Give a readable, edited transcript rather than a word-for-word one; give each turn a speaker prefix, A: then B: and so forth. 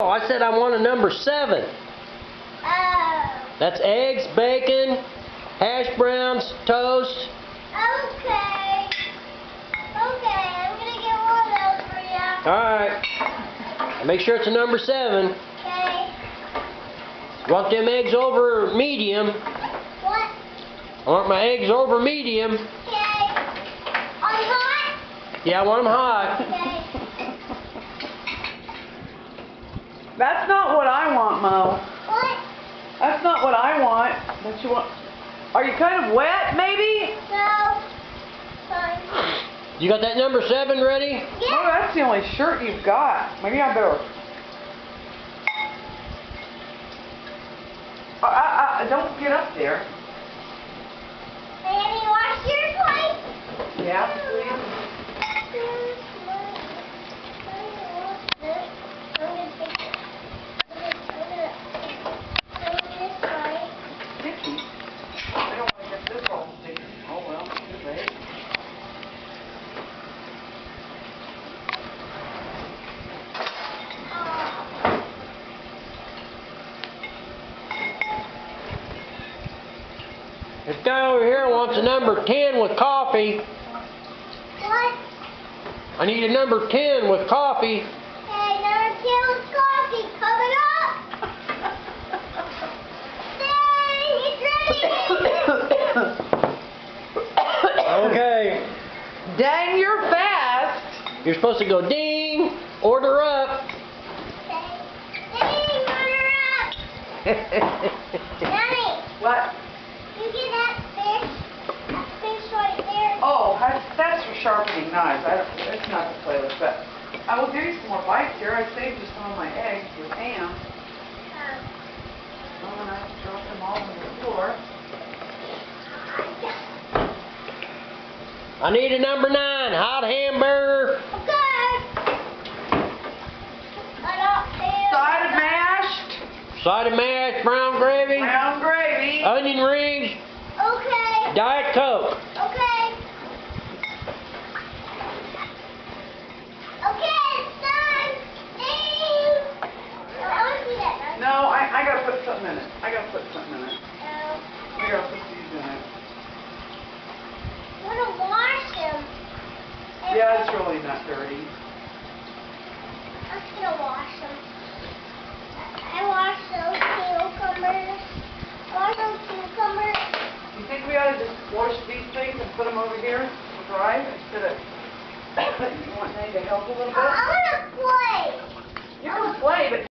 A: Oh, I said I want a number 7.
B: Oh.
A: That's eggs, bacon, hash browns, toast.
B: Okay. Okay, I'm gonna get one of those for you.
A: Alright. Make sure it's a number 7.
B: Okay.
A: Want them eggs over medium.
B: What?
A: I want my eggs over medium.
B: Okay. On hot?
A: Yeah, I want them hot.
B: Okay.
C: That's not what I want, Mo.
B: What?
C: That's not what I want. What you want? Are you kind of wet, maybe?
B: No. Fine.
A: You got that number 7 ready?
C: Oh,
B: Yeah.
C: that's the only shirt you've got. Maybe I better. Don't get up there.
B: Annie, wash your plate.
C: Yeah, please. Sticky. I don't want to get this all sticky. Oh well, too late.
A: This guy over here wants a number 10 with coffee.
B: What?
A: I need a number 10 with coffee.
B: Hey, number 2 with coffee coming up. Hey, he's ready.
A: Okay.
C: Dang, you're fast.
A: You're supposed to go ding, order up.
B: Hey, order up. Daddy,
C: What?
B: you get that fish right there.
C: Oh, that's for sharpening knives. It's not to play with, but I will give you some more bites here. I saved you some of my eggs with ham. Oh, and I dropped them all on the floor.
A: I need a number 9, hot hamburger.
B: Okay. I got ham.
C: Side of mashed,
A: Side of mashed, brown gravy,
C: brown gravy.
A: onion rings,
B: Okay.
A: Diet Coke.
B: Okay. Okay, it's done. Ding. Oh, I want to see that knife.
C: No, I gotta put something in it. I gotta put something in it.
B: Oh.
C: I gotta put these in it.
B: I want to wash them.
C: Yeah, it's really not dirty.
B: I'm just gonna wash them. I washed those cucumbers. I washed those cucumbers.
C: You think we ought to just wash these things and put them over here to dry instead of you want Nate to help a little bit?
B: I want to play.
C: You can play, but